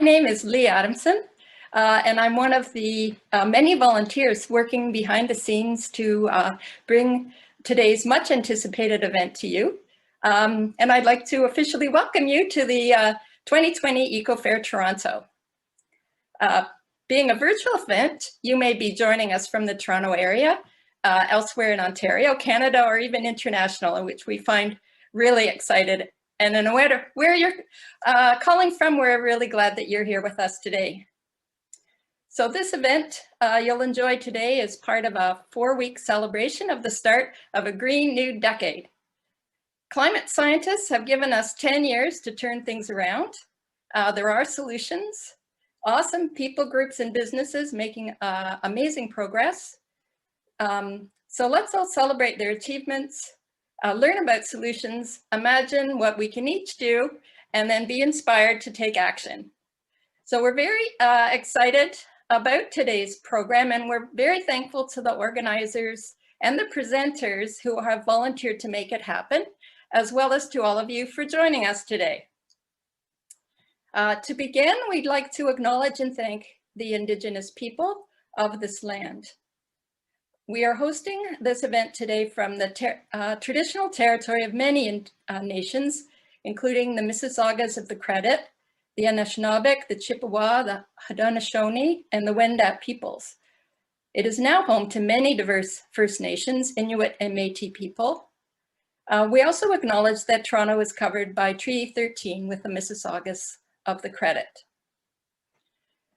name is Lee Adamson, and I'm one of the many volunteers working behind the scenes to bring today's much anticipated event to you. And I'd like to officially welcome you to the 2020 Eco Fair Toronto. Being a virtual event, you may be joining us from the Toronto area, elsewhere in Ontario, Canada, or even international, in which we find really excited. And no matter where you're calling from, we're really glad that you're here with us today. So this event you'll enjoy today is part of a 4-week celebration of the start of a green new decade. Climate scientists have given us 10 years to turn things around. There are solutions, awesome people groups and businesses making amazing progress. So let's all celebrate their achievements, learn about solutions, imagine what we can each do, and then be inspired to take action. So we're very excited about today's program, and we're very thankful to the organizers and the presenters who have volunteered to make it happen, as well as to all of you for joining us today. To begin, we'd like to acknowledge and thank the Indigenous people of this land. We are hosting this event today from the traditional territory of many nations, including the Mississaugas of the Credit, the Anishinaabeg, the Chippewa, the Haudenosaunee, and the Wendat peoples. It is now home to many diverse First Nations, Inuit, and Métis people. We also acknowledge that Toronto is covered by Treaty 13 with the Mississaugas of the Credit.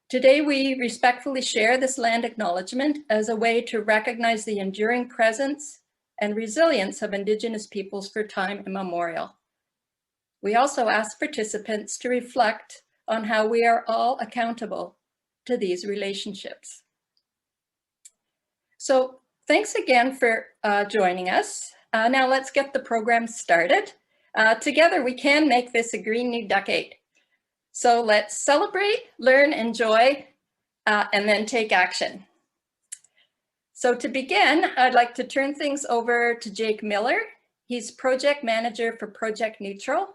Today, we respectfully share this land acknowledgement as a way to recognize the enduring presence and resilience of Indigenous peoples for time immemorial. We also ask participants to reflect on how we are all accountable to these relationships. So thanks again for joining us. Now let's get the program started. Together we can make this a green new decade. So let's celebrate, learn, enjoy, and then take action. So to begin, I'd like to turn things over to Jake Miller. He's project manager for Project Neutral,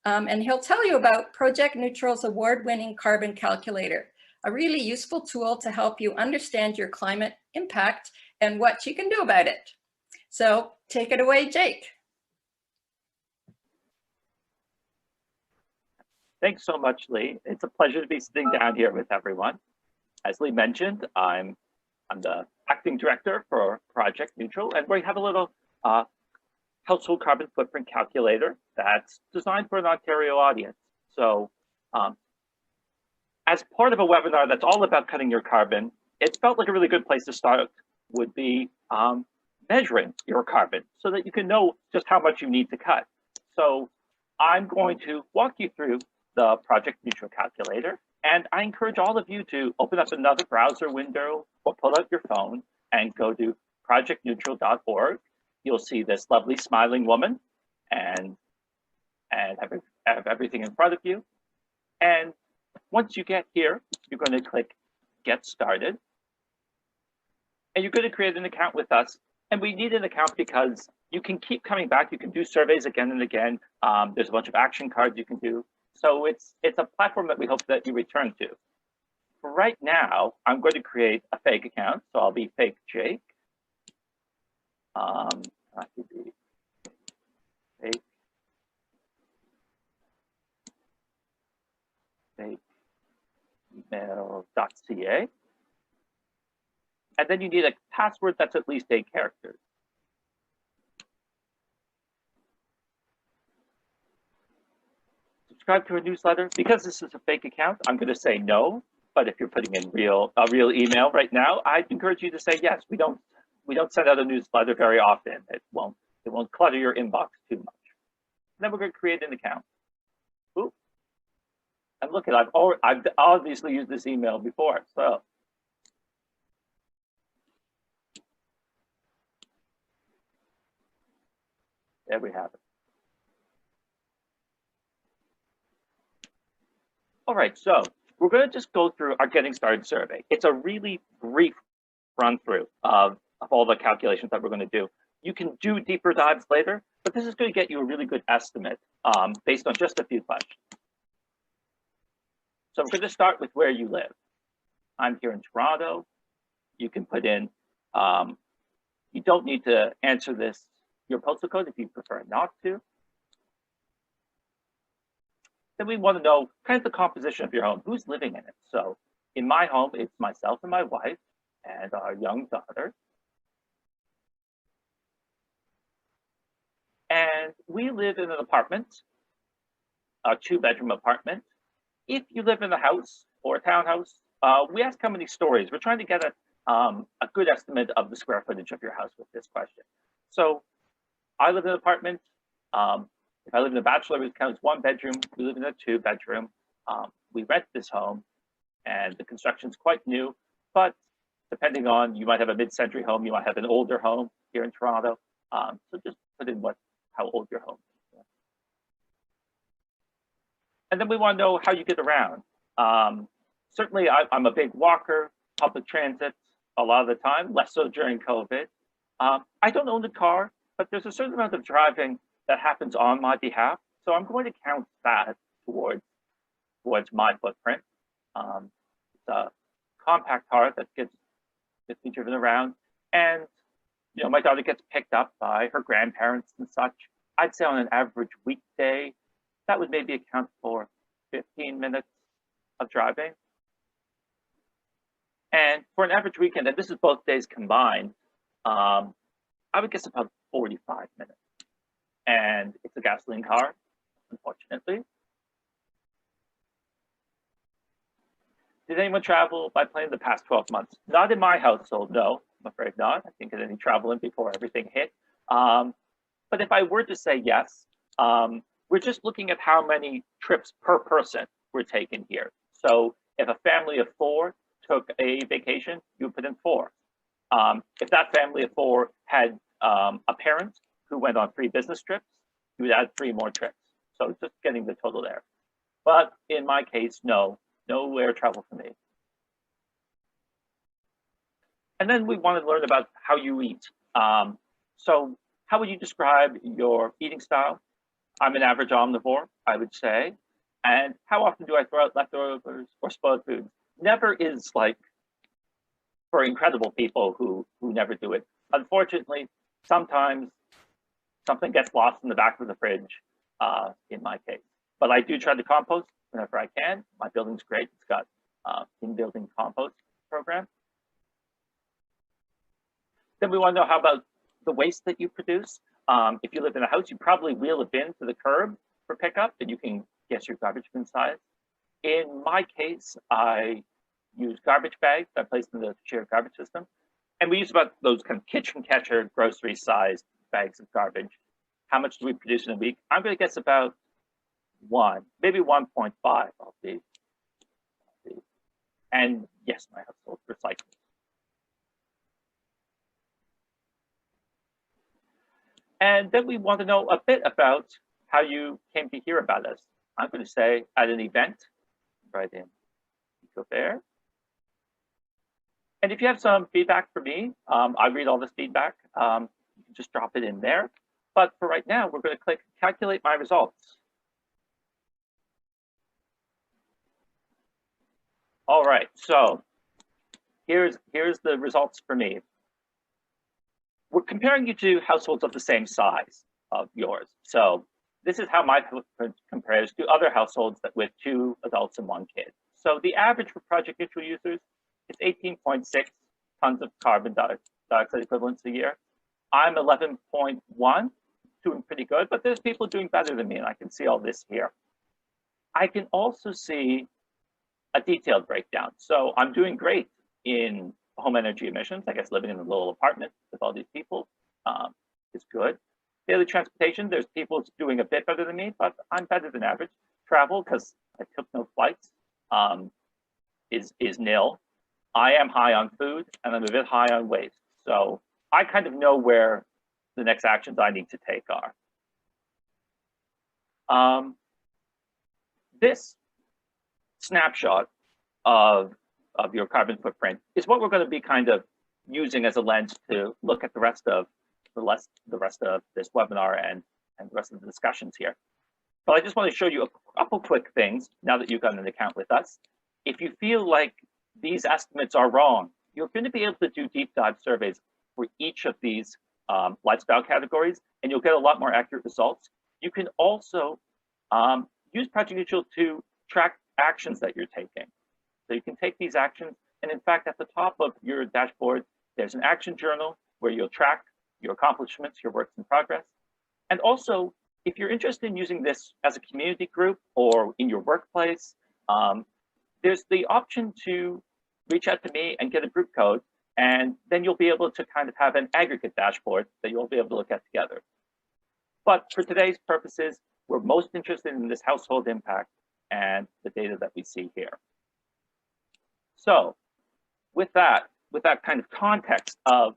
and he'll tell you about Project Neutral's award-winning carbon calculator, a really useful tool to help you understand your climate impact and what you can do about it. So take it away, Jake. Thanks so much, Lee. It's a pleasure to be sitting down here with everyone. As Lee mentioned, I'm the acting director for Project Neutral, and we have a little household carbon footprint calculator that's designed for an Ontario audience. So as part of a webinar that's all about cutting your carbon, it felt like a really good place to start would be measuring your carbon so that you can know just how much you need to cut. So I'm going to walk you through the Project Neutral calculator, and I encourage all of you to open up another browser window or pull out your phone and go to projectneutral.org. You'll see this lovely smiling woman and have everything in front of you. And once you get here, you're going to click Get Started. And you're going to create an account with us. And we need an account because you can keep coming back. You can do surveys again and again. There's a bunch of action cards you can do. So it's a platform that we hope that you return to. For right now, I'm going to create a fake account. So I'll be fake Jake. I could be fake email.ca. And then you need a password that's at least 8 characters. Subscribe to a newsletter. Because this is a fake account, I'm going to say no. But if you're putting in a real email right now, I'd encourage you to say yes. We don't send out a newsletter very often. It won't clutter your inbox too much. And then we're going to create an account. Ooh. And look at I've obviously used this email before. So there we have it. All right, so we're going to just go through our Getting Started survey. It's a really brief run through of all the calculations that we're going to do. You can do deeper dives later, but this is going to get you a really good estimate based on just a few questions. So we're going to start with where you live. I'm here in Toronto. You can put in, you don't need to answer this, your postal code if you prefer not to. Then we want to know kind of the composition of your home, who's living in it. So in my home, it's myself and my wife and our young daughter. And we live in an apartment, a 2-bedroom apartment. If you live in a house or a townhouse, we ask how many stories. We're trying to get a good estimate of the square footage of your house with this question. So I live in an apartment. If I live in a bachelor, it counts 1 bedroom. We live in a 2-bedroom. We rent this home, and the construction's quite new, but depending on, you might have a mid-century home, you might have an older home here in Toronto. So just put in how old your home is. And then we want to know how you get around. Certainly, I'm a big walker, public transit a lot of the time, less so during COVID. I don't own a car, but there's a certain amount of driving that happens on my behalf. So I'm going to count that towards my footprint. It's a compact car that gets me driven around. And my daughter gets picked up by her grandparents and such. I'd say on an average weekday, that would maybe account for 15 minutes of driving. And for an average weekend, and this is both days combined, I would guess about 45 minutes. And it's a gasoline car, unfortunately. Did anyone travel by plane in the past 12 months? Not in my household, no, I'm afraid not. I think any traveling before everything hit. But if I were to say yes, we're just looking at how many trips per person were taken here. So if a family of 4 took a vacation, you put in 4. If that family of 4 had a parent who went on 3 business trips, you would add 3 more trips. So just getting the total there. But in my case, no air travel for me. And then we want to learn about how you eat. So how would you describe your eating style? I'm an average omnivore, I would say. And how often do I throw out leftovers or spoiled foods? Never is like for incredible people who never do it. Unfortunately, sometimes something gets lost in the back of the fridge, in my case. But I do try to compost whenever I can. My building's great. It's got in-building compost program. Then we want to know how about the waste that you produce. If you live in a house, you probably wheel a bin to the curb for pickup, and you can guess your garbage bin size. In my case, I use garbage bags that I placed in the shared garbage system. And we use about those kind of kitchen catcher, grocery sized bags of garbage. How much do we produce in a week? I'm going to guess about 1, maybe 1.5. I'll see. And yes, my household recycles. And then we want to know a bit about how you came to hear about us. I'm going to say at an event, right in Eco Fair. And if you have some feedback for me, I read all this feedback. You can just drop it in there. But for right now, we're going to click calculate my results. All right, so here's the results for me. We're comparing you to households of the same size of yours. So this is how my footprint compares to other households that with 2 adults and 1 kid. So the average for project neutral users is 18.6 tons of carbon dioxide equivalents a year. I'm 11.1, doing pretty good, but there's people doing better than me, and I can see all this here. I can also see a detailed breakdown. So I'm doing great in home energy emissions. I guess living in a little apartment with all these people is good. Daily transportation, there's people doing a bit better than me, but I'm better than average. Travel, because I took no flights, is nil. I am high on food, and I'm a bit high on waste. So I kind of know where the next actions I need to take are. This snapshot of your carbon footprint is what we're going to be kind of using as a lens to look at the rest of this webinar and the rest of the discussions here. But I just want to show you a couple quick things now that you've got an account with us. If you feel like these estimates are wrong, you're going to be able to do deep dive surveys for each of these lifestyle categories, and you'll get a lot more accurate results. You can also use Project Neutral to track actions that you're taking. So you can take these actions, and in fact, at the top of your dashboard, there's an action journal where you'll track your accomplishments, your works in progress. And also, if you're interested in using this as a community group or in your workplace, there's the option to reach out to me and get a group code, and then you'll be able to kind of have an aggregate dashboard that you'll be able to look at together. But for today's purposes, we're most interested in this household impact and the data that we see here. So with that kind of context of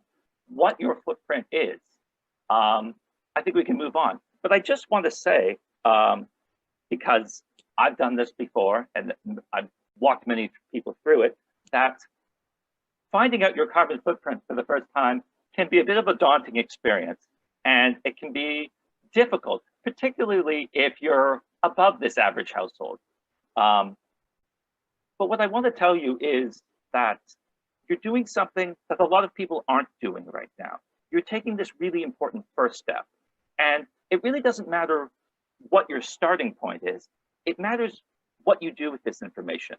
what your footprint is, I think we can move on. But I just want to say, because I've done this before and I've walked many people through it, that finding out your carbon footprint for the first time can be a bit of a daunting experience, and it can be difficult, particularly if you're above this average household. But what I want to tell you is that you're doing something that a lot of people aren't doing right now. You're taking this really important first step, and it really doesn't matter what your starting point is. It matters what you do with this information.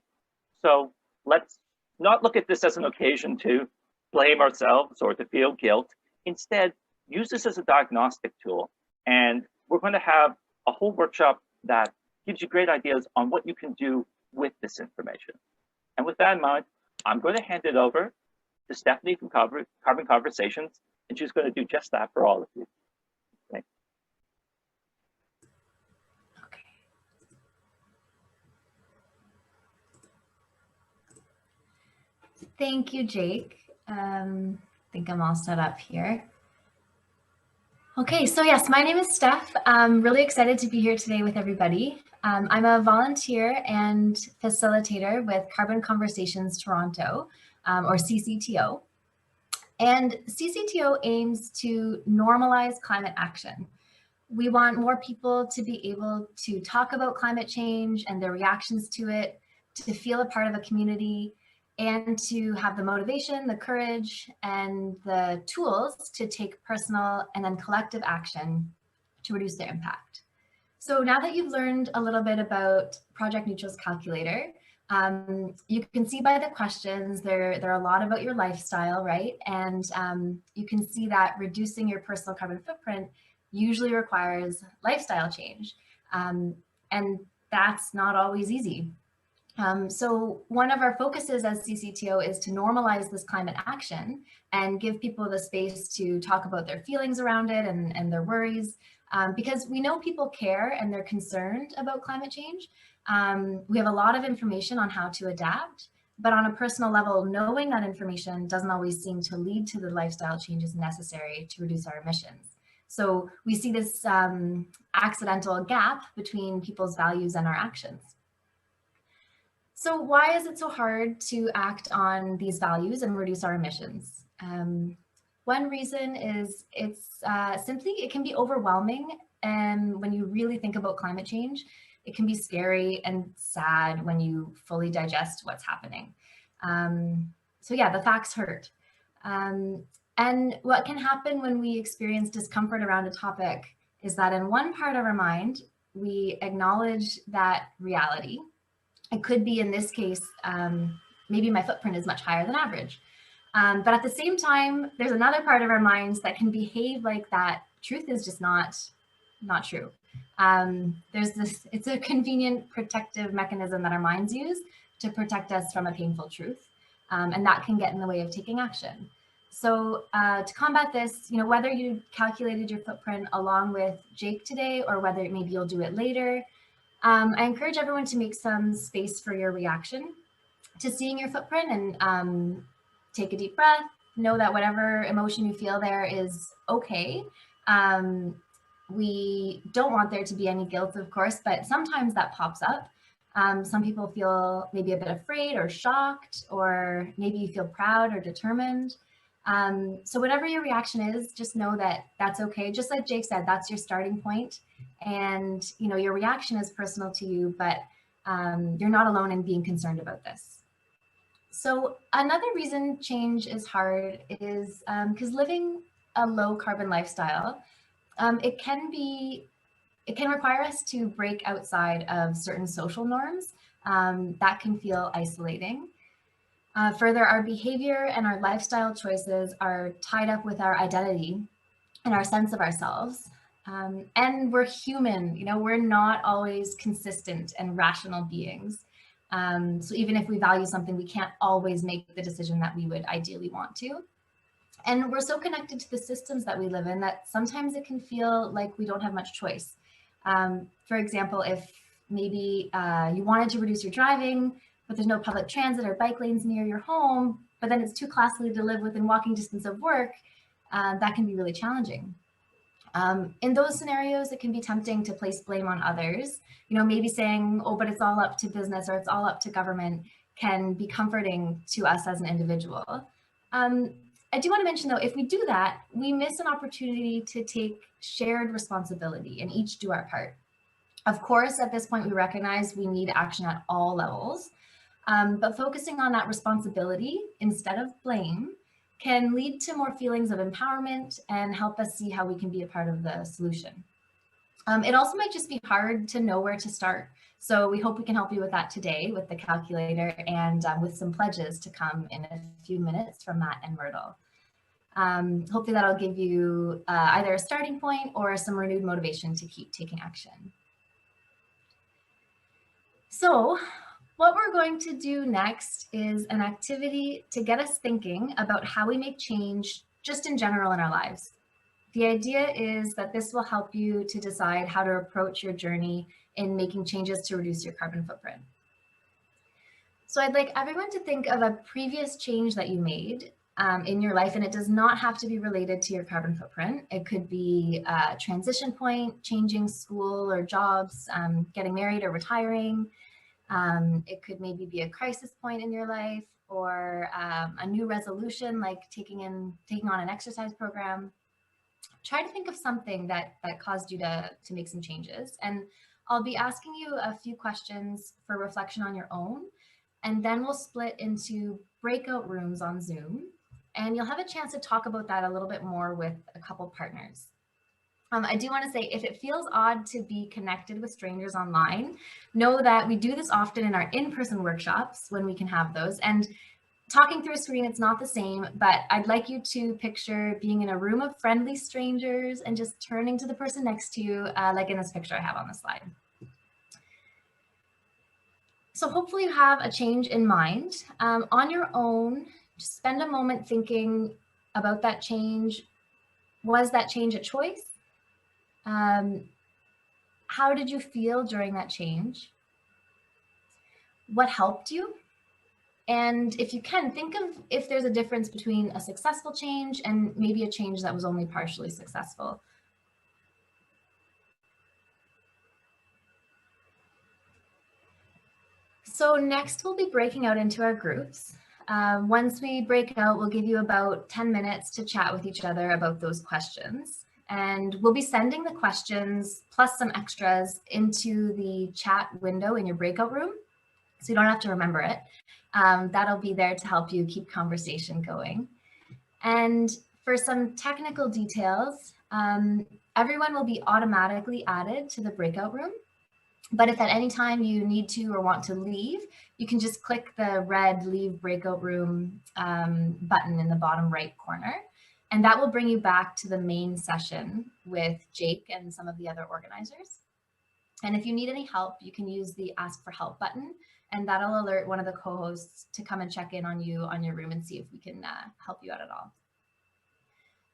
So let's not look at this as an occasion to blame ourselves or to feel guilt. Instead, use this as a diagnostic tool. And we're going to have a whole workshop that gives you great ideas on what you can do with this information. And with that in mind, I'm going to hand it over to Stephanie from Carbon Conversations, and she's going to do just that for all of you. Thanks. Thank you, Jake. I think I'm all set up here. Okay, so yes, my name is Steph. I'm really excited to be here today with everybody. I'm a volunteer and facilitator with Carbon Conversations Toronto, or CCTO. And CCTO aims to normalize climate action. We want more people to be able to talk about climate change and their reactions to it, to feel a part of a community, and to have the motivation, the courage, and the tools to take personal and then collective action to reduce their impact. So now that you've learned a little bit about Project Neutral's calculator, you can see by the questions, there are a lot about your lifestyle, right? And you can see that reducing your personal carbon footprint usually requires lifestyle change. And that's not always easy. So one of our focuses as CCTO is to normalize this climate action and give people the space to talk about their feelings around it and their worries, because we know people care and they're concerned about climate change. We have a lot of information on how to adapt, but on a personal level, knowing that information doesn't always seem to lead to the lifestyle changes necessary to reduce our emissions. So we see this accidental gap between people's values and our actions. So why is it so hard to act on these values and reduce our emissions? One reason is it's simply, it can be overwhelming. And when you really think about climate change, it can be scary and sad when you fully digest what's happening. So yeah, the facts hurt. And what can happen when we experience discomfort around a topic is that in one part of our mind, we acknowledge that reality. It could be, in this case, maybe my footprint is much higher than average. But at the same time, there's another part of our minds that can behave like that truth is just not true. It's a convenient protective mechanism that our minds use to protect us from a painful truth. And that can get in the way of taking action. So to combat this, whether you calculated your footprint along with Jake today, or whether maybe you'll do it later, I encourage everyone to make some space for your reaction to seeing your footprint, and take a deep breath. Know that whatever emotion you feel there is okay. We don't want there to be any guilt, of course, but sometimes that pops up. Some people feel maybe a bit afraid or shocked, or maybe you feel proud or determined. So whatever your reaction is, just know that that's okay. Just like Jake said, that's your starting point. And your reaction is personal to you, but you're not alone in being concerned about this. So another reason change is hard is because living a low carbon lifestyle, it can require us to break outside of certain social norms that can feel isolating. Further, our behavior and our lifestyle choices are tied up with our identity and our sense of ourselves. And we're human, we're not always consistent and rational beings. So even if we value something, we can't always make the decision that we would ideally want to. And we're so connected to the systems that we live in that sometimes it can feel like we don't have much choice. For example, if maybe you wanted to reduce your driving, but there's no public transit or bike lanes near your home, but then it's too costly to live within walking distance of work, that can be really challenging. In those scenarios, it can be tempting to place blame on others. Maybe saying, oh, but it's all up to business or it's all up to government can be comforting to us as an individual. I do want to mention, though, if we do that, we miss an opportunity to take shared responsibility and each do our part. Of course, at this point, we recognize we need action at all levels, but focusing on that responsibility instead of blame can lead to more feelings of empowerment and help us see how we can be a part of the solution. It also might just be hard to know where to start. So we hope we can help you with that today with the calculator and with some pledges to come in a few minutes from Matt and Myrtle. Hopefully that'll give you either a starting point or some renewed motivation to keep taking action. So what we're going to do next is an activity to get us thinking about how we make change just in general in our lives. The idea is that this will help you to decide how to approach your journey in making changes to reduce your carbon footprint. So I'd like everyone to think of a previous change that you made in your life, and it does not have to be related to your carbon footprint. It could be a transition point, changing school or jobs, getting married or retiring. It could maybe be a crisis point in your life or a new resolution like taking on an exercise program. Try to think of something that caused you to make some changes. And I'll be asking you a few questions for reflection on your own. And then we'll split into breakout rooms on Zoom. And you'll have a chance to talk about that a little bit more with a couple partners. I do want to say, if it feels odd to be connected with strangers online, know that we do this often in our in-person workshops when we can have those. And talking through a screen, it's not the same, but I'd like you to picture being in a room of friendly strangers and just turning to the person next to you, like in this picture I have on the slide. So hopefully you have a change in mind. On your own, just spend a moment thinking about that change. Was that change a choice? How did you feel during that change? What helped you? And if you can, think of if there's a difference between a successful change and maybe a change that was only partially successful. So next we'll be breaking out into our groups. Once we break out, we'll give you about 10 minutes to chat with each other about those questions. And we'll be sending the questions plus some extras into the chat window in your breakout room, so you don't have to remember it. That'll be there to help you keep conversation going. And for some technical details, everyone will be automatically added to the breakout room. But if at any time you need to or want to leave, you can just click the red Leave Breakout Room button in the bottom right corner. And that will bring you back to the main session with Jake and some of the other organizers. And if you need any help, you can use the Ask for Help button, and that'll alert one of the co-hosts to come and check in on you on your room and see if we can help you out at all.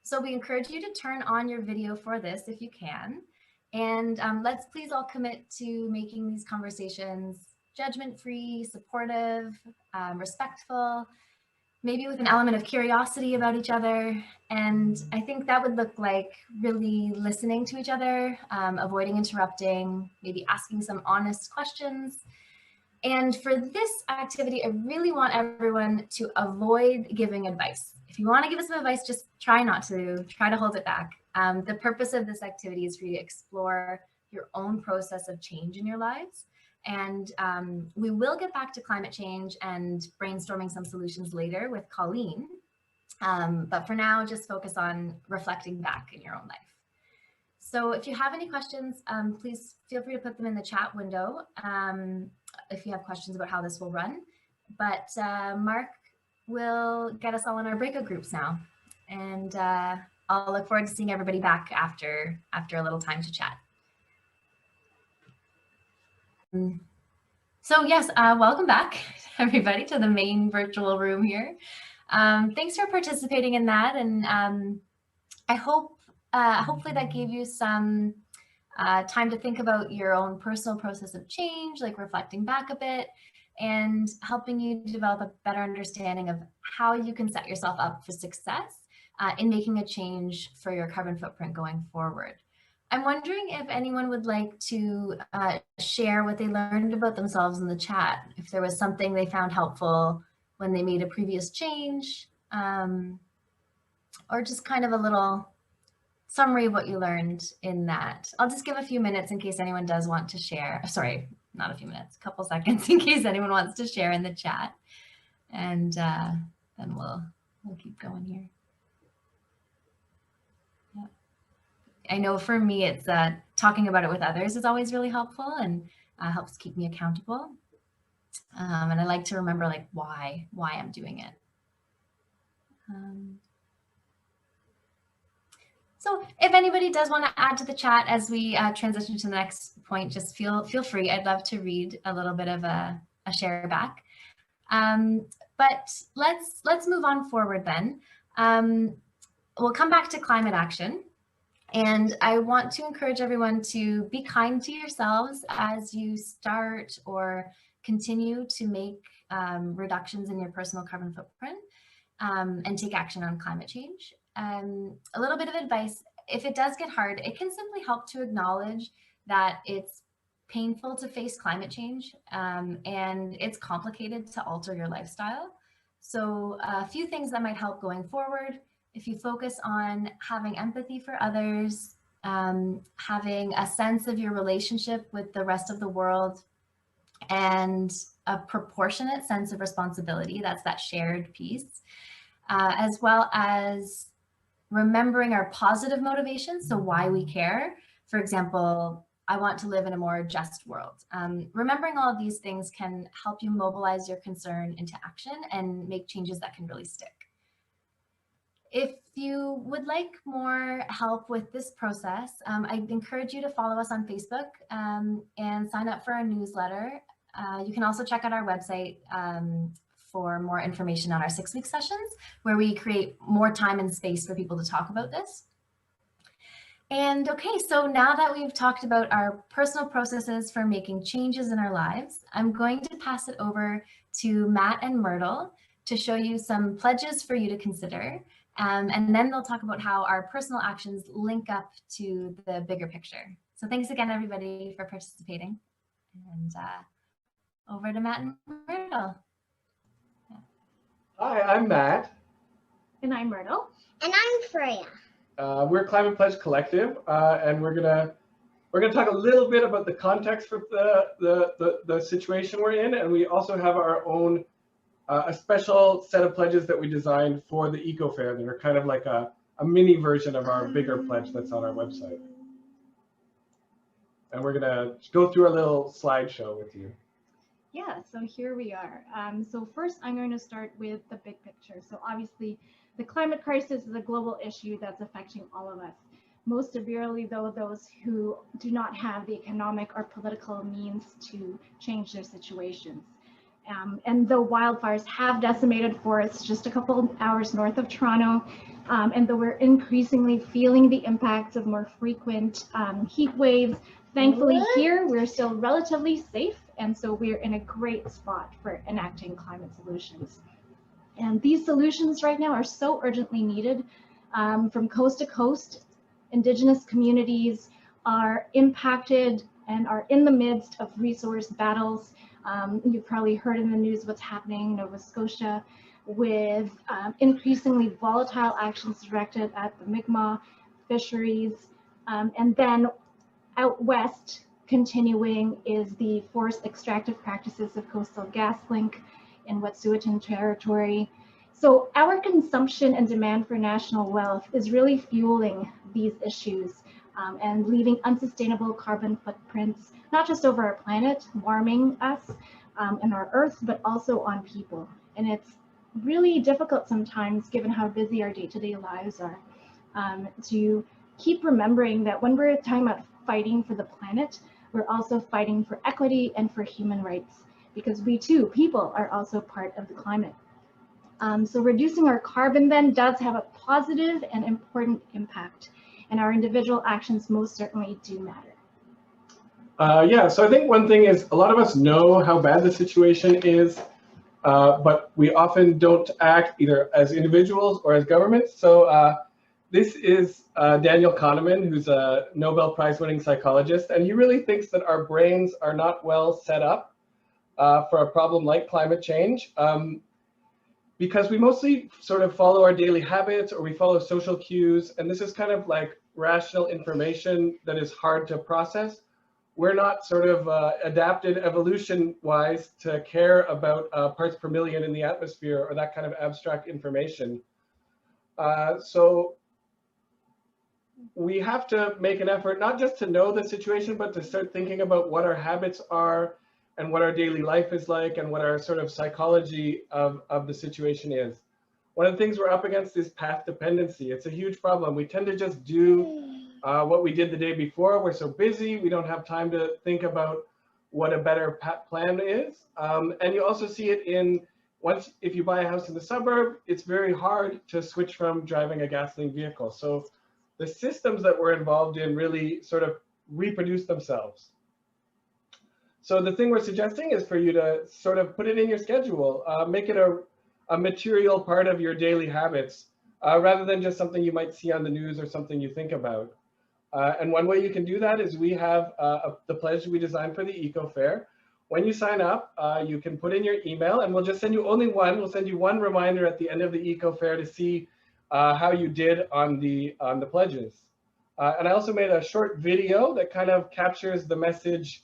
So we encourage you to turn on your video for this if you can. And let's please all commit to making these conversations judgment-free, supportive, respectful, maybe with an element of curiosity about each other. And I think that would look like really listening to each other, avoiding interrupting, maybe asking some honest questions, And for this activity, I really want everyone to avoid giving advice. If you want to give us some advice, just try not to, try to hold it back. The purpose of this activity is for you to explore your own process of change in your lives. And we will get back to climate change and brainstorming some solutions later with Colleen. But for now, just focus on reflecting back in your own life. So if you have any questions, please feel free to put them in the chat window if you have questions about how this will run. But Mark will get us all in our breakout groups now. And I'll look forward to seeing everybody back after a little time to chat. So yes, welcome back everybody to the main virtual room here. Thanks for participating in that. And I hope hopefully that gave you some time to think about your own personal process of change, like reflecting back a bit and helping you develop a better understanding of how you can set yourself up for success in making a change for your carbon footprint going forward. I'm wondering if anyone would like to share what they learned about themselves in the chat, if there was something they found helpful when they made a previous change, or just kind of a little summary of what you learned in that. I'll just give a few minutes in case anyone does want to share. Sorry, not a few minutes, a couple seconds in case anyone wants to share in the chat. And then we'll keep going here. Yeah. I know for me, it's talking about it with others is always really helpful and helps keep me accountable. And I like to remember like why I'm doing it. So if anybody does want to add to the chat as we transition to the next point, just feel free. I'd love to read a little bit of a share back. But let's move on forward then. We'll come back to climate action. And I want to encourage everyone to be kind to yourselves as you start or continue to make reductions in your personal carbon footprint and take action on climate change. A little bit of advice, if it does get hard, it can simply help to acknowledge that it's painful to face climate change and it's complicated to alter your lifestyle. So a few things that might help going forward, if you focus on having empathy for others, having a sense of your relationship with the rest of the world, and a proportionate sense of responsibility, that's that shared piece, as well as remembering our positive motivations, so why we care. For example, I want to live in a more just world. Remembering all of these things can help you mobilize your concern into action and make changes that can really stick. If you would like more help with this process, I'd encourage you to follow us on Facebook and sign up for our newsletter. You can also check out our website for more information on our 6-week sessions, where we create more time and space for people to talk about this. And okay, so now that we've talked about our personal processes for making changes in our lives, I'm going to pass it over to Matt and Myrtle to show you some pledges for you to consider. And then they'll talk about how our personal actions link up to the bigger picture. So thanks again, everybody, for participating. And over to Matt and Myrtle. Hi, I'm Matt. And I'm Myrtle. And I'm Freya. We're Climate Pledge Collective, and we're gonna talk a little bit about the context for the situation we're in, and we also have our own a special set of pledges that we designed for the Eco Fair that are kind of like a mini version of our bigger pledge that's on our website. And we're gonna go through a little slideshow with you. Yeah, so here we are. So first, I'm going to start with the big picture. So obviously, the climate crisis is a global issue that's affecting all of us. Most severely, though, those who do not have the economic or political means to change their situations. And though wildfires have decimated forests just a couple of hours north of Toronto, and though we're increasingly feeling the impacts of more frequent heat waves, thankfully here we're still relatively safe, and so we're in a great spot for enacting climate solutions. And these solutions right now are so urgently needed. From coast to coast, Indigenous communities are impacted and are in the midst of resource battles. You've probably heard in the news what's happening in Nova Scotia with increasingly volatile actions directed at the Mi'kmaq fisheries. And then out west, continuing is the forced extractive practices of Coastal GasLink in Wet'suwet'en territory. So our consumption and demand for national wealth is really fueling these issues and leaving unsustainable carbon footprints, not just over our planet, warming us and our Earth, but also on people. And it's really difficult sometimes, given how busy our day-to-day lives are, to keep remembering that when we're talking about fighting for the planet, we're also fighting for equity and for human rights, because we too, people, are also part of the climate. So reducing our carbon then does have a positive and important impact, and our individual actions most certainly do matter. Yeah, so I think one thing is a lot of us know how bad the situation is, but we often don't act either as individuals or as governments. So this is Daniel Kahneman, who's a Nobel Prize-winning psychologist, and he really thinks that our brains are not well set up for a problem like climate change, because we mostly sort of follow our daily habits, or we follow social cues, and this is kind of like rational information that is hard to process. We're not sort of adapted evolution-wise to care about parts per million in the atmosphere or that kind of abstract information. So we have to make an effort not just to know the situation, but to start thinking about what our habits are and what our daily life is like and what our sort of psychology of the situation is. One of the things we're up against is path dependency. It's a huge problem. We tend to just do what we did the day before. We're so busy, we don't have time to think about what a better plan is. And you also see it in, if you buy a house in the suburb, it's very hard to switch from driving a gasoline vehicle. So the systems that we're involved in really sort of reproduce themselves. So the thing we're suggesting is for you to sort of put it in your schedule, make it a material part of your daily habits, rather than just something you might see on the news or something you think about. And one way you can do that is we have the pledge we designed for the Eco Fair. When you sign up, you can put in your email, and we'll just send you only one. We'll send you one reminder at the end of the Eco Fair to see how you did on the pledges. And I also made a short video that kind of captures the message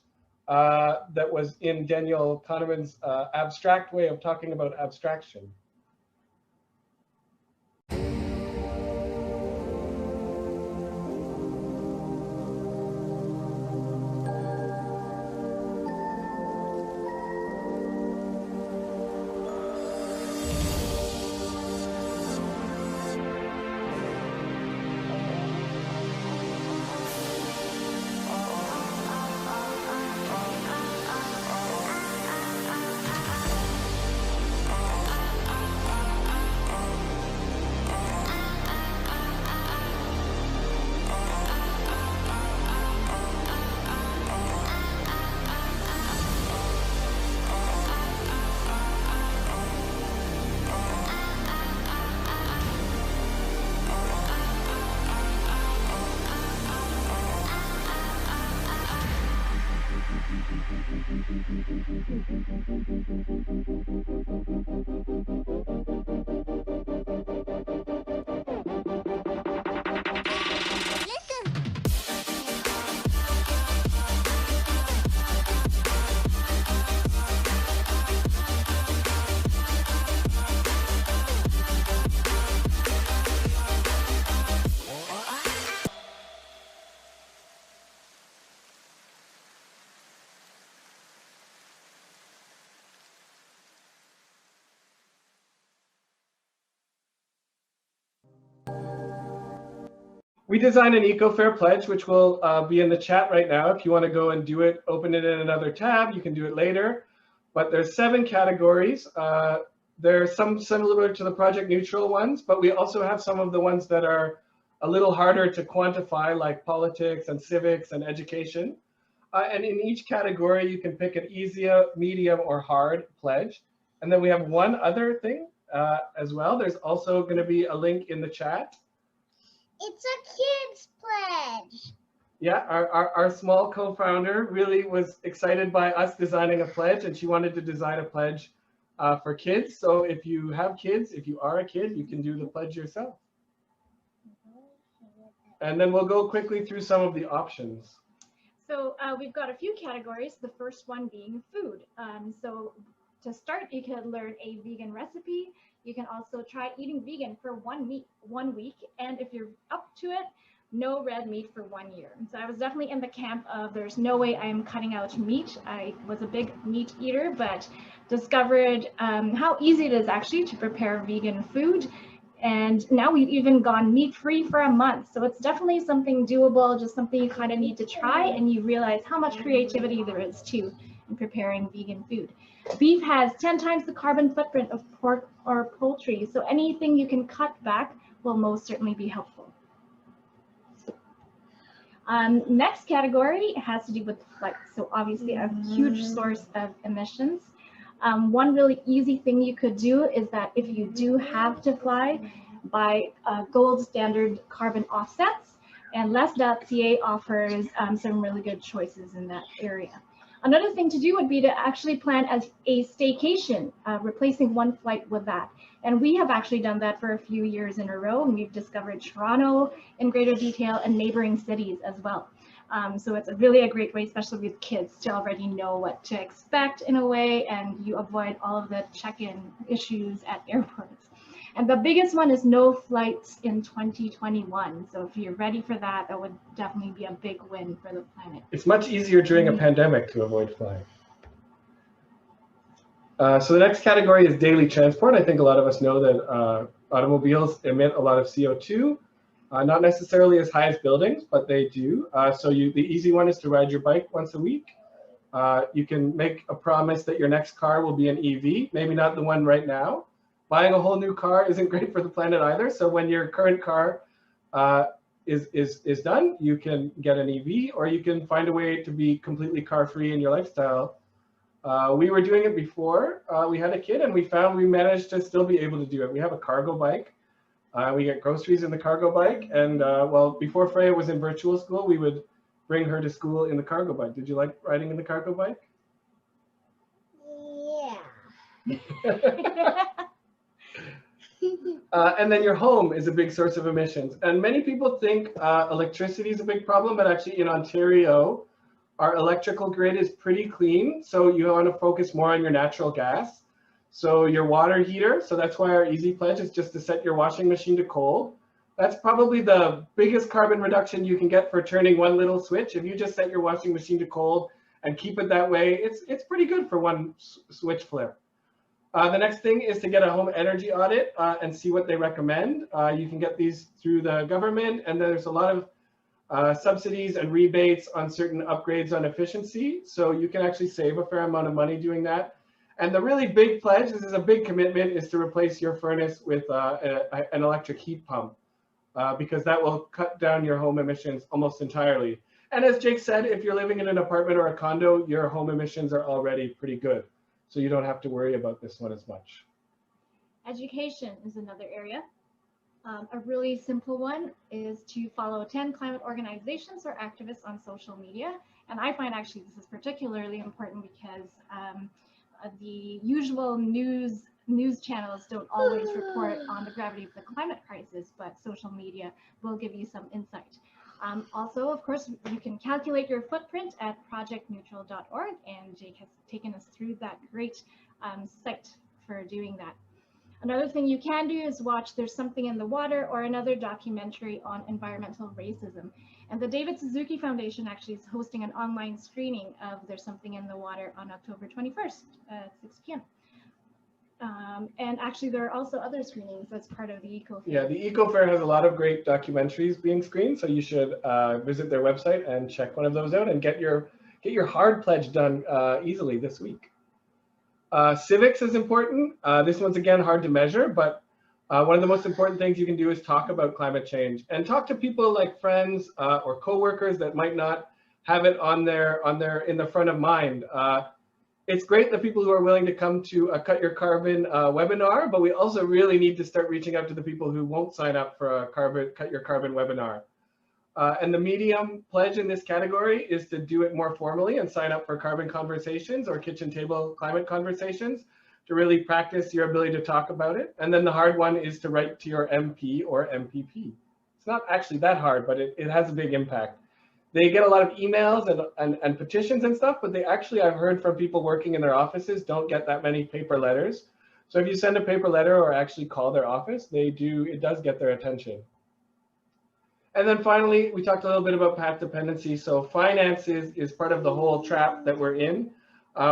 that was in Daniel Kahneman's abstract way of talking about abstraction. We designed an Eco Fair pledge, which will be in the chat right now. If you want to go and do it, open it in another tab, you can do it later. But there's 7 categories. There are some similar to the project neutral ones, but we also have some of the ones that are a little harder to quantify, like politics and civics and education. And in each category, you can pick an easy, medium, or hard pledge. And then we have one other thing as well. There's also going to be a link in the chat. It's a kid's pledge. Yeah, our small co-founder really was excited by us designing a pledge, and she wanted to design a pledge for kids. So if you have kids, if you are a kid, you can do the pledge yourself. And then we'll go quickly through some of the options. So we've got a few categories, the first one being food. So to start, you could learn a vegan recipe. You can also try eating vegan for 1 week. And if you're up to it, no red meat for 1 year. So I was definitely in the camp of there's no way I'm cutting out meat. I was a big meat eater, but discovered how easy it is actually to prepare vegan food. And now we've even gone meat-free for a month. So it's definitely something doable, just something you kind of need to try, and you realize how much creativity there is too in preparing vegan food. Beef has 10 times the carbon footprint of pork or poultry. So anything you can cut back will most certainly be helpful. Next category has to do with flight. So obviously a huge source of emissions. One really easy thing you could do is that if you do have to fly, buy gold standard carbon offsets, and less.ca offers some really good choices in that area. Another thing to do would be to actually plan as a staycation, replacing one flight with that. And we have actually done that for a few years in a row, and we've discovered Toronto in greater detail and neighboring cities as well. So it's really a great way, especially with kids, to already know what to expect in a way, and you avoid all of the check-in issues at airports. And the biggest one is no flights in 2021. So if you're ready for that, that would definitely be a big win for the planet. It's much easier during a pandemic to avoid flying. So the next category is daily transport. I think a lot of us know that automobiles emit a lot of CO2. Not necessarily as high as buildings, but they do. So the easy one is to ride your bike once a week. You can make a promise that your next car will be an EV, maybe not the one right now. Buying a whole new car isn't great for the planet either. So when your current car is done, you can get an EV, or you can find a way to be completely car-free in your lifestyle. We were doing it before we had a kid, and we found we managed to still be able to do it. We have a cargo bike. We get groceries in the cargo bike, and well, before Freya was in virtual school, we would bring her to school in the cargo bike. Did you like riding in the cargo bike? Yeah. And then your home is a big source of emissions. And many people think electricity is a big problem, but actually in Ontario, our electrical grid is pretty clean. So you want to focus more on your natural gas. So your water heater, so that's why our easy pledge is just to set your washing machine to cold. That's probably the biggest carbon reduction you can get for turning one little switch. If you just set your washing machine to cold and keep it that way, it's pretty good for one switch flip. The next thing is to get a home energy audit and see what they recommend. You can get these through the government, and there's a lot of subsidies and rebates on certain upgrades on efficiency. So you can actually save a fair amount of money doing that. And the really big pledge, this is a big commitment, is to replace your furnace with an electric heat pump because that will cut down your home emissions almost entirely. And as Jake said, if you're living in an apartment or a condo, your home emissions are already pretty good. So you don't have to worry about this one as much. Education is another area. A really simple one is to follow 10 climate organizations or activists on social media. And I find actually this is particularly important because the usual news channels don't always report on the gravity of the climate crisis, but social media will give you some insight. Also, of course, you can calculate your footprint at projectneutral.org, and Jake has taken us through that great site for doing that. Another thing you can do is watch There's Something in the Water, or another documentary on environmental racism. And the David Suzuki Foundation actually is hosting an online screening of There's Something in the Water on October 21st at 6 p.m. And actually, there are also other screenings as part of the Eco Fair. Yeah, the Eco Fair has a lot of great documentaries being screened, so you should visit their website and check one of those out and get your hard pledge done easily this week. Civics is important. This one's again hard to measure, but one of the most important things you can do is talk about climate change and talk to people like friends or coworkers that might not have it in the front of mind. It's great that people who are willing to come to a Cut Your Carbon webinar, but we also really need to start reaching out to the people who won't sign up for a Cut Your Carbon webinar. And the medium pledge in this category is to do it more formally and sign up for carbon conversations or kitchen table climate conversations to really practice your ability to talk about it. And then the hard one is to write to your MP or MPP. It's not actually that hard, but it has a big impact. They get a lot of emails and petitions and stuff, but they actually, I've heard from people working in their offices, don't get that many paper letters. So if you send a paper letter or actually call their office, it does get their attention. And then finally, we talked a little bit about path dependency. So finance is part of the whole trap that we're in.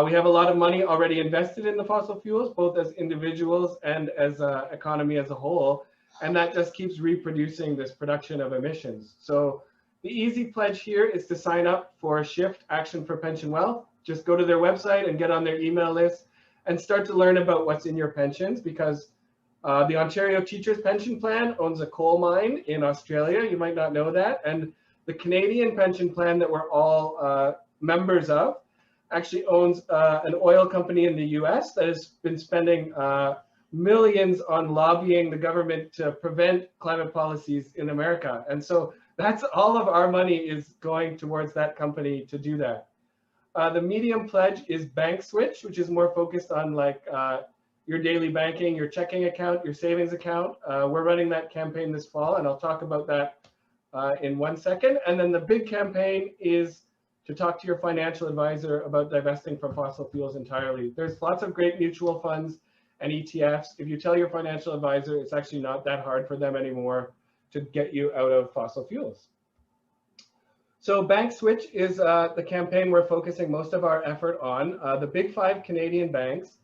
We have a lot of money already invested in the fossil fuels, both as individuals and as an economy as a whole. And that just keeps reproducing this production of emissions. So the easy pledge here is to sign up for Shift Action for Pension Wealth. Just go to their website and get on their email list and start to learn about what's in your pensions, because the Ontario Teachers Pension Plan owns a coal mine in Australia. You might not know that. And the Canadian pension plan that we're all members of actually owns an oil company in the US that has been spending millions on lobbying the government to prevent climate policies in America. And so that's all of our money is going towards that company to do that. The medium pledge is Bank Switch, which is more focused on like your daily banking, your checking account, your savings account. We're running that campaign this fall, and I'll talk about that in 1 second. And then the big campaign is to talk to your financial advisor about divesting from fossil fuels entirely. There's lots of great mutual funds and ETFs. If you tell your financial advisor, it's actually not that hard for them anymore to get you out of fossil fuels. So Bank Switch is the campaign we're focusing most of our effort on. The big 5 Canadian banks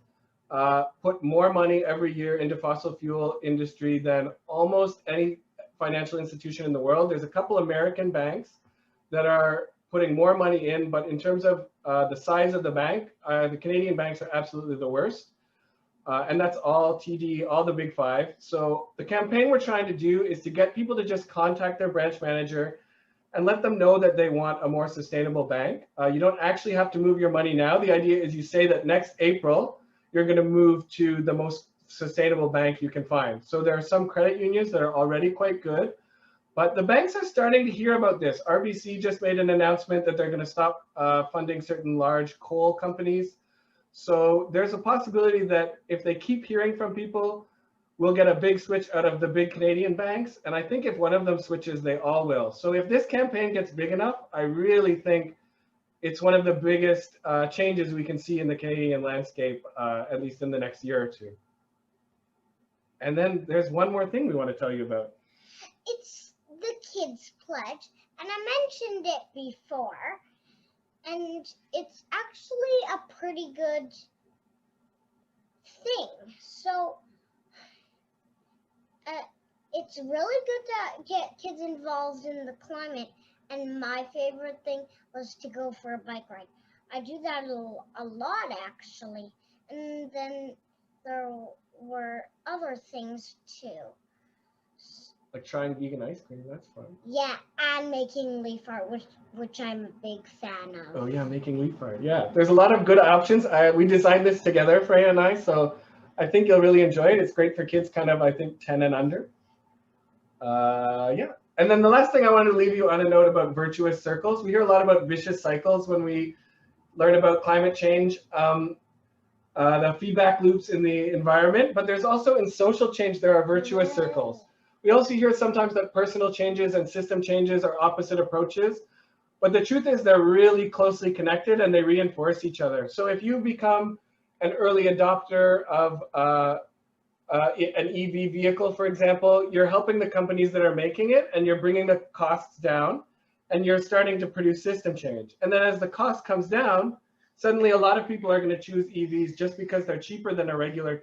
put more money every year into fossil fuel industry than almost any financial institution in the world. There's a couple American banks that are putting more money in, but in terms of the size of the bank, the Canadian banks are absolutely the worst. And that's all TD, all the big 5. So the campaign we're trying to do is to get people to just contact their branch manager and let them know that they want a more sustainable bank. You don't actually have to move your money now. The idea is you say that next April, you're going to move to the most sustainable bank you can find. So there are some credit unions that are already quite good, but the banks are starting to hear about this. RBC just made an announcement that they're going to stop funding certain large coal companies. So there's a possibility that if they keep hearing from people, we'll get a big switch out of the big Canadian banks. And I think if one of them switches, they all will. So if this campaign gets big enough, I really think it's one of the biggest changes we can see in the Canadian landscape, at least in the next year or two. And then there's one more thing we want to tell you about. It's the Kids Pledge, and I mentioned it before, and it's actually a pretty good thing. So it's really good to get kids involved in the climate, and my favorite thing was to go for a bike ride. I do that a lot, actually, and then there were other things too. Like trying vegan ice cream, that's fun. Yeah, and making leaf art, which I'm a big fan of. Oh yeah, making leaf art. Yeah, there's a lot of good options. We designed this together, Freya and I, so I think you'll really enjoy it. It's great for kids kind of, I think, 10 and under. Yeah, and then the last thing I want to leave you on a note about virtuous circles. We hear a lot about vicious cycles when we learn about climate change, the feedback loops in the environment, but there's also in social change, there are virtuous circles. We also hear sometimes that personal changes and system changes are opposite approaches, but the truth is they're really closely connected and they reinforce each other. So if you become an early adopter of an EV vehicle, for example, you're helping the companies that are making it and you're bringing the costs down and you're starting to produce system change. And then as the cost comes down, suddenly a lot of people are going to choose EVs just because they're cheaper than a regular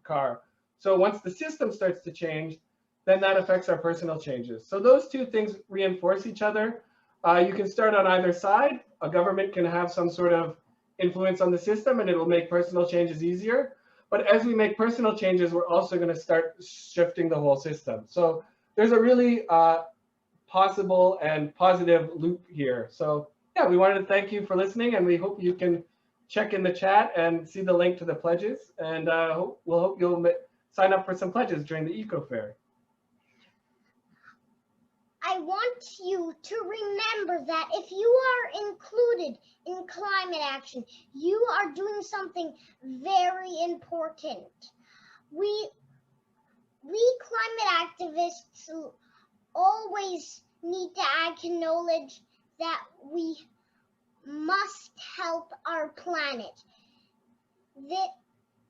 car. So once the system starts to change, then that affects our personal changes. So those two things reinforce each other. You can start on either side. A government can have some sort of influence on the system and it will make personal changes easier. But as we make personal changes, we're also going to start shifting the whole system. So there's a really possible and positive loop here. So yeah, we wanted to thank you for listening, and we hope you can check in the chat and see the link to the pledges. And we'll hope you'll sign up for some pledges during the Eco Fair. I want you to remember that if you are included in climate action, you are doing something very important. We climate activists always need to acknowledge that we must help our planet.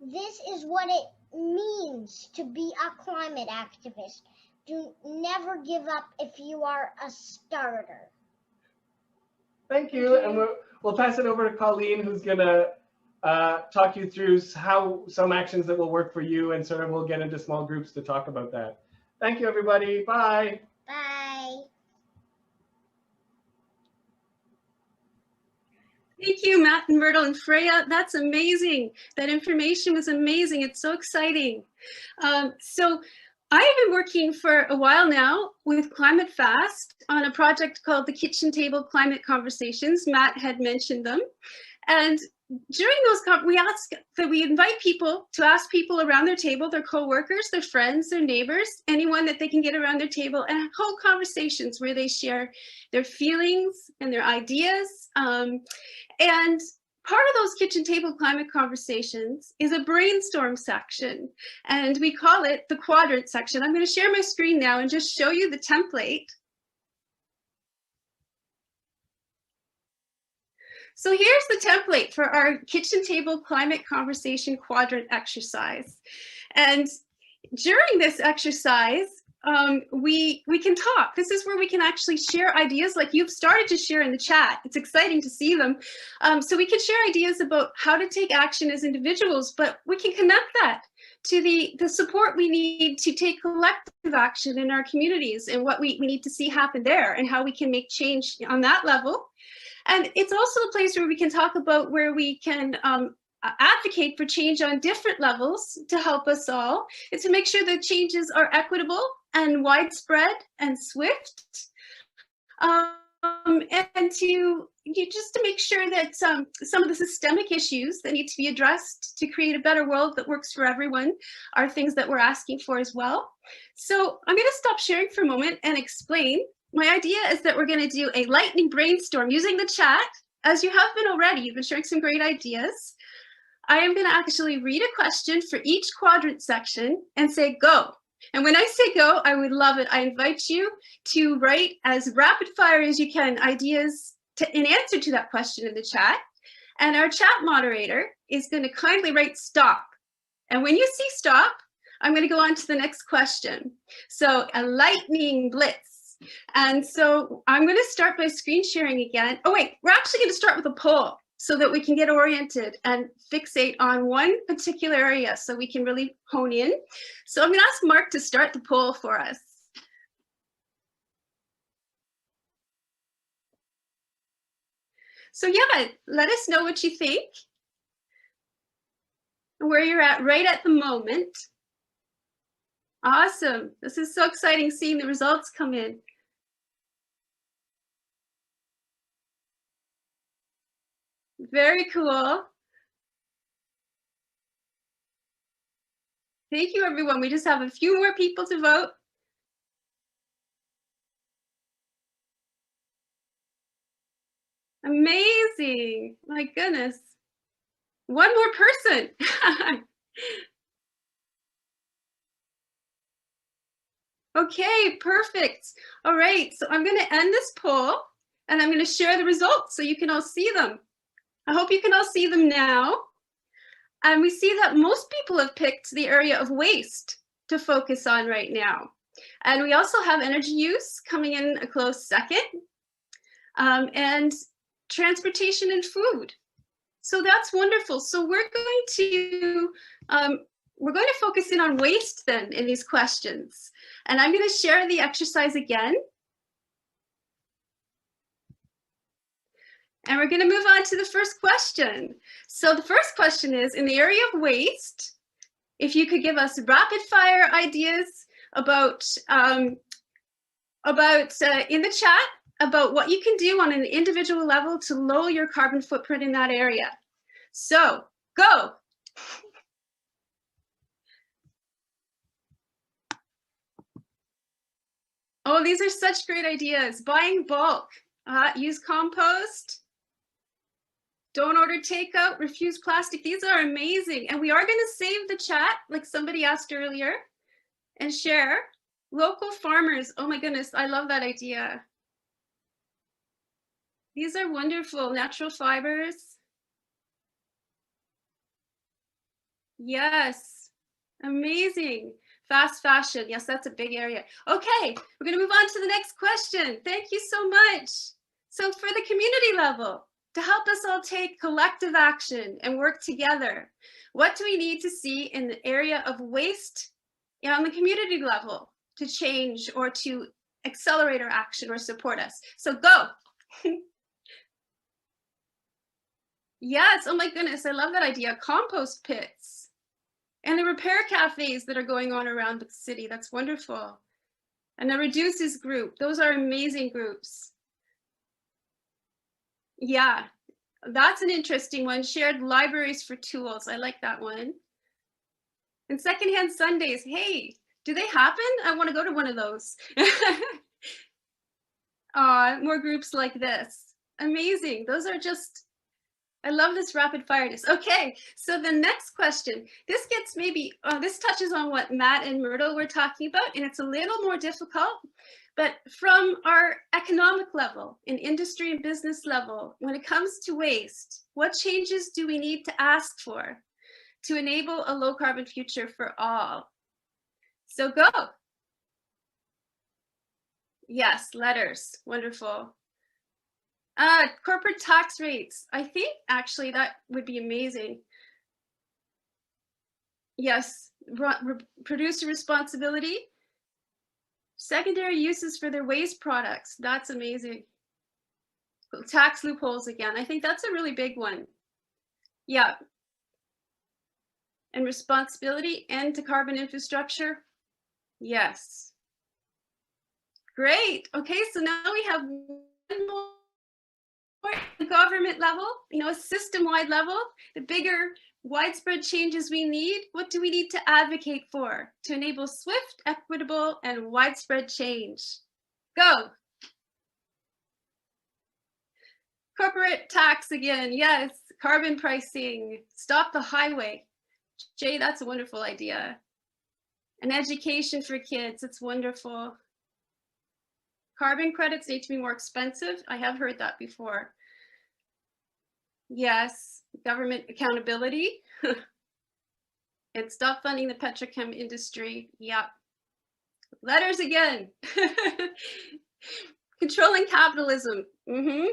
This is what it means to be a climate activist. Do never give up if you are a starter. Thank you. And we'll pass it over to Colleen, who's going to talk you through how some actions that will work for you, and sort of we'll get into small groups to talk about that. Thank you, everybody. Bye. Bye. Thank you, Matt and Myrtle and Freya. That's amazing. That information was amazing. It's so exciting. So I have been working for a while now with Climate Fast on a project called the Kitchen Table Climate Conversations. Matt had mentioned them. And during those, we invite people to ask people around their table, their co-workers, their friends, their neighbors, anyone that they can get around their table, and hold conversations where they share their feelings and their ideas. And part of those kitchen table climate conversations is a brainstorm section, and we call it the quadrant section. I'm going to share my screen now and just show you the template. So here's the template for our kitchen table climate conversation quadrant exercise. And during this exercise, we can talk. This is where we can actually share ideas like you've started to share in the chat. It's exciting to see them. So we can share ideas about how to take action as individuals, but we can connect that to the support we need to take collective action in our communities and what we need to see happen there and how we can make change on that level. And it's also a place where we can talk about where we can advocate for change on different levels to help us all, and to make sure that changes are equitable and widespread and swift, and just to make sure that some of the systemic issues that need to be addressed to create a better world that works for everyone are things that we're asking for as well. So I'm going to stop sharing for a moment and explain. My idea is that we're going to do a lightning brainstorm using the chat, as you have been already. You've been sharing some great ideas. I am going to actually read a question for each quadrant section and say go. And when I say go, I would love it. I invite you to write as rapid fire as you can ideas in answer to that question in the chat. And our chat moderator is going to kindly write stop. And when you see stop, I'm going to go on to the next question. So a lightning blitz. And so I'm going to start by screen sharing again. Oh wait, we're actually going to start with a poll so that we can get oriented and fixate on one particular area so we can really hone in. So I'm going to ask Mark to start the poll for us. So yeah, let us know what you think, where you're at right at the moment. Awesome. This is so exciting seeing the results come in. Very cool. Thank you, everyone. We just have a few more people to vote. Amazing. My goodness. One more person. Okay, perfect. All right, so I'm going to end this poll and I'm going to share the results so you can all see them. I hope you can all see them now. And we see that most people have picked the area of waste to focus on right now. And we also have energy use coming in a close second, and transportation and food. So that's wonderful. So we're going to focus in on waste then in these questions. And I'm going to share the exercise again. And we're going to move on to the first question. So the first question is, in the area of waste, if you could give us rapid fire ideas about in the chat about what you can do on an individual level to lower your carbon footprint in that area. So go. Oh, these are such great ideas. Buying bulk, use compost, don't order takeout, refuse plastic. These are amazing. And we are going to save the chat, like somebody asked earlier, and share. Local farmers. Oh my goodness, I love that idea. These are wonderful. Natural fibers. Yes, amazing. Fast fashion. Yes, that's a big area. Okay, we're going to move on to the next question. Thank you so much. So for the community level, to help us all take collective action and work together, what do we need to see in the area of waste on the community level to change or to accelerate our action or support us? So go. Yes, oh my goodness, I love that idea. Compost pits. And the repair cafes that are going on around the city. That's wonderful. And the reduces group. Those are amazing groups. Yeah, that's an interesting one. Shared libraries for tools. I like that one. And secondhand Sundays. Hey, do they happen? I want to go to one of those. More groups like this. Amazing. Those are just, I love this rapid fireness. Okay, so the next question, this gets maybe, this touches on what Matt and Myrtle were talking about, and it's a little more difficult, but from our economic level, in industry and business level, when it comes to waste, what changes do we need to ask for to enable a low carbon future for all? So go. Yes, letters, wonderful. Corporate tax rates. I think actually that would be amazing. Yes, producer responsibility. Secondary uses for their waste products. That's amazing. Tax loopholes again. I think that's a really big one. Yeah. And responsibility and to carbon infrastructure. Yes. Great. Okay, so now we have one more. Government level, a system-wide level, the bigger widespread changes we need, what do we need to advocate for to enable swift, equitable, and widespread change? Go. Corporate tax again, yes. Carbon pricing, stop the highway. Jay, that's a wonderful idea. And education for kids, it's wonderful. Carbon credits need to be more expensive. I have heard that before. Yes, government accountability. And stop funding the petrochem industry. Yep. Letters again. Controlling capitalism. And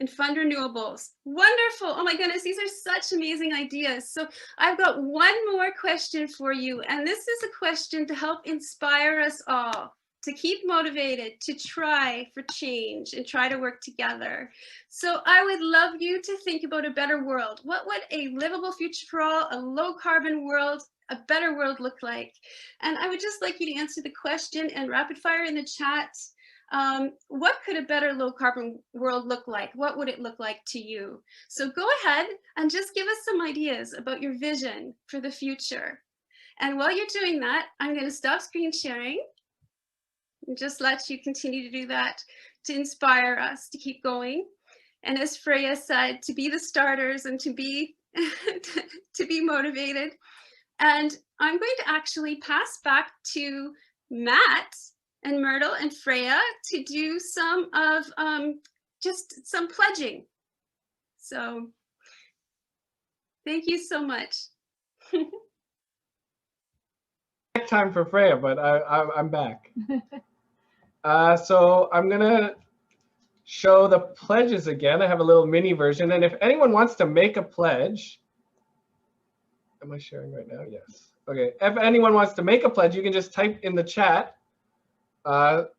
fund renewables. Wonderful. Oh my goodness, these are such amazing ideas. So I've got one more question for you. And this is a question to help inspire us all to keep motivated, to try for change and try to work together. So I would love you to think about a better world. What would a livable future for all, a low carbon world, a better world look like? And I would just like you to answer the question and rapid fire in the chat. What could a better low carbon world look like? What would it look like to you? So go ahead and just give us some ideas about your vision for the future. And while you're doing that, I'm going to stop screen sharing and just let you continue to do that to inspire us to keep going. And as Freya said, to be the starters and to be to be motivated. And I'm going to actually pass back to Matt and Myrtle and Freya to do some of just some pledging. So thank you so much. Time for Freya, but I'm back. So I'm gonna show the pledges again. I have a little mini version, and if anyone wants to make a pledge, am I sharing right now? Yes. Okay. If anyone wants to make a pledge, you can just type in the chat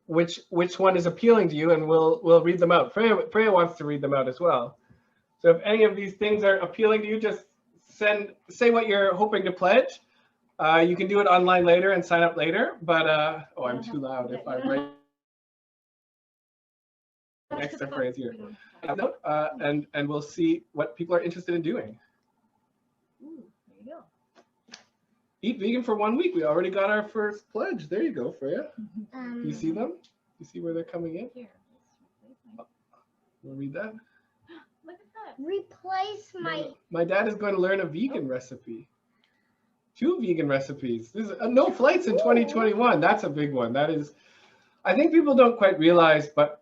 which one is appealing to you, and we'll read them out. Freya wants to read them out as well. So if any of these things are appealing to you, just say what you're hoping to pledge. You can do it online later and sign up later, but oh, I'm too loud if I write extra phrase here. And we'll see what people are interested in doing. Ooh, there you go. Eat vegan for 1 week. We already got our first pledge. There you go, Freya. Um, You see them? You see where they're coming in? Here. We'll read that. Look at that. replace my My dad is going to learn a vegan recipe. 2 vegan recipes. This is no flights in 2021. That's a big one. That is, I think people don't quite realize, but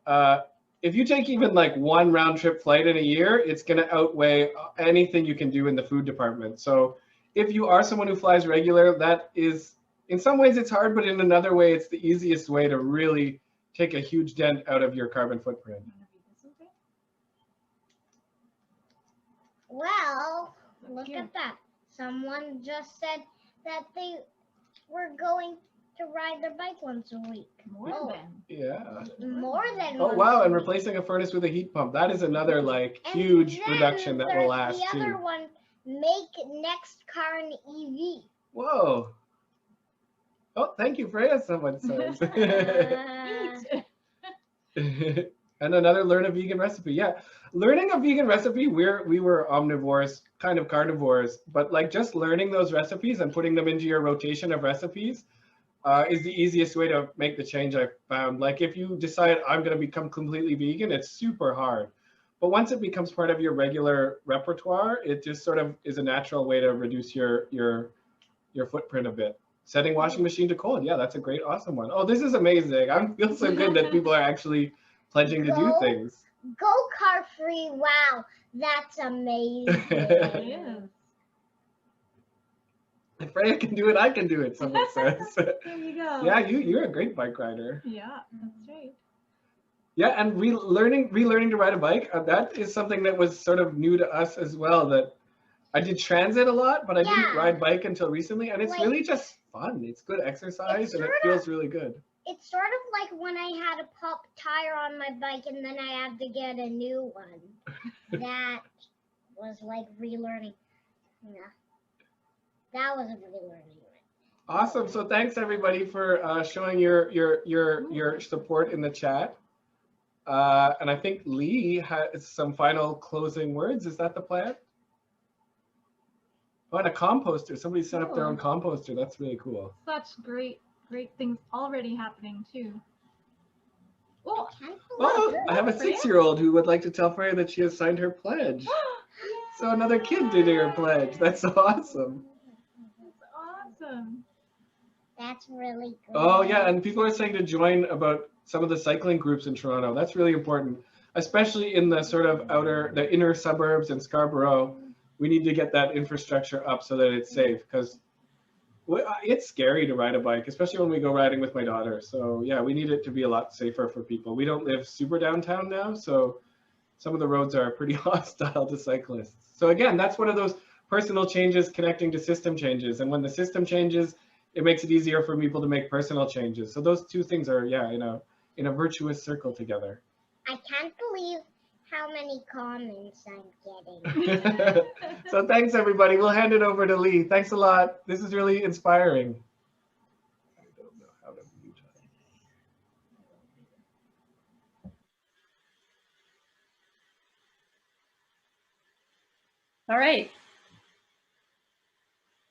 if you take even like 1 round trip flight in a year, it's going to outweigh anything you can do in the food department. So if you are someone who flies regular, that is, in some ways it's hard, but in another way, it's the easiest way to really take a huge dent out of your carbon footprint. Well, look Here. at that. Someone just said that they were going to ride their bike once a week. More Oh. than. More than Oh once wow, a and week. replacing a furnace with a heat pump. That is another like And huge then reduction that will there's last the other too. one, make next car an EV. Whoa. Oh, thank you, Freya, someone says. And another learn a vegan recipe. Yeah, learning a vegan recipe, we were omnivores, kind of carnivores, but like just learning those recipes and putting them into your rotation of recipes is the easiest way to make the change I've found. Like if you decide I'm going to become completely vegan, it's super hard. But once it becomes part of your regular repertoire, it just sort of is a natural way to reduce your footprint a bit. Setting washing machine to cold. Yeah, that's a great, awesome one. Oh, this is amazing. I feel so good that people are actually pledging to do things. Go-kart free. Wow, that's amazing. Yes. If Freya can do it, I can do it, someone says. There you go. Yeah, you're a great bike rider. Yeah, that's right. Yeah, and relearning to ride a bike, that is something that was sort of new to us as well. That I did transit a lot, but I didn't Yeah. ride bike until recently, and it's Like- really just fun. It's good exercise, It's and it sort feels really good. It's sort of like when I had a pop tire on my bike and then I had to get a new one. That was like relearning. Yeah. That was a relearning. Awesome. So thanks everybody for showing your support in the chat. And I think Lee has some final closing words. Is that the plan? Oh, and a composter. Somebody set up their own composter. That's really cool. Such great things already happening too. Oh, Oh, I have a Freya? 6-year-old who would like to tell Freya that she has signed her pledge. So another kid did her pledge. That's awesome. that's awesome. That's really good. Oh yeah, and people are saying to join about some of the cycling groups in Toronto. That's really important, especially in the sort of the inner suburbs and Scarborough. We need to get that infrastructure up so that it's safe, because it's scary to ride a bike, especially when we go riding with my daughter. So yeah, we need it to be a lot safer for people. We don't live super downtown now, so some of the roads are pretty hostile to cyclists. So again, that's one of those personal changes connecting to system changes. And when the system changes, it makes it easier for people to make personal changes. So those two things are, yeah, in a virtuous circle together. I can't believe how many comments I'm getting. So thanks everybody. We'll hand it over to Lee. Thanks a lot. This is really inspiring. I don't know how to mute it. All right.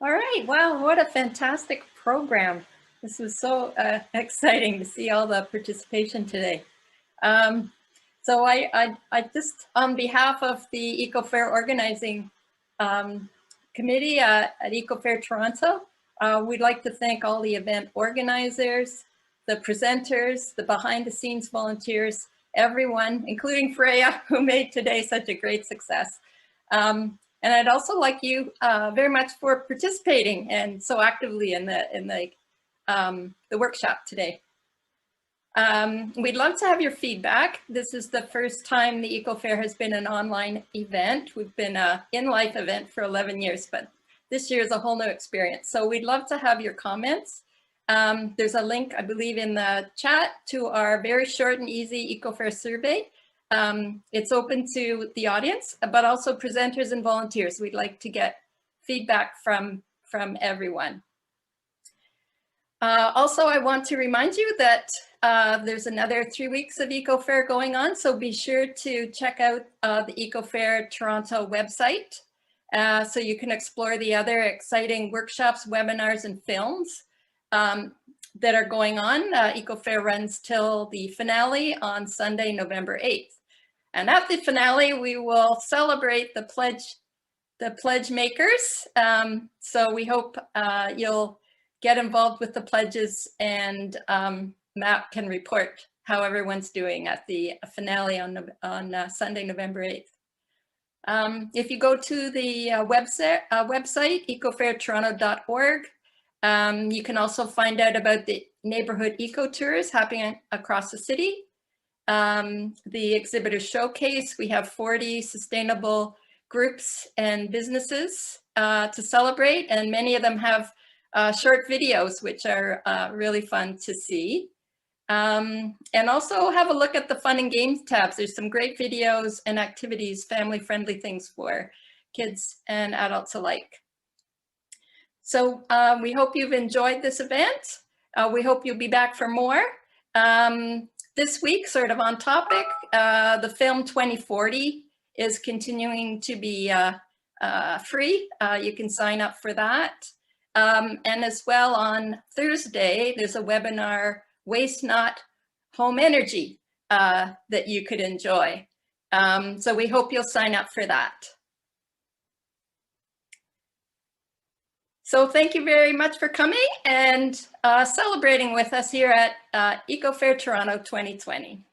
All right. Wow, what a fantastic program. This was so exciting to see all the participation today. So I just, on behalf of the Eco Fair organizing committee at Eco Fair Toronto, we'd like to thank all the event organizers, the presenters, the behind the scenes volunteers, everyone, including Freya, who made today such a great success. And I'd also like you very much for participating and so actively in the workshop today. We'd love to have your feedback. This is the first time the Eco Fair has been an online event. We've been an in-life event for 11 years, but this year is a whole new experience. So we'd love to have your comments. There's a link, I believe, in the chat to our very short and easy Eco Fair survey. It's open to the audience, but also presenters and volunteers. We'd like to get feedback from everyone. Also, I want to remind you that there's another 3 weeks of Eco Fair going on, so be sure to check out the Eco Fair Toronto website. so you can explore the other exciting workshops, webinars, and films that are going on. EcoFair runs till the finale on Sunday, November 8th. And at the finale, we will celebrate the pledge makers. So we hope you'll get involved with the pledges, and Matt can report how everyone's doing at the finale on Sunday, November 8th. If you go to the website, ecofairtoronto.org, you can also find out about the neighborhood eco tours happening across the city. The exhibitor showcase, we have 40 sustainable groups and businesses to celebrate, and many of them have short videos, which are really fun to see. And also have a look at the fun and games tabs. There's some great videos and activities, family-friendly things for kids and adults alike. So we hope you've enjoyed this event. We hope you'll be back for more. This week, sort of on topic, the film 2040 is continuing to be free. You can sign up for that. And as well on Thursday, there's a webinar, Waste Not Home Energy, that you could enjoy. So we hope you'll sign up for that. So thank you very much for coming and celebrating with us here at EcoFair Toronto 2020.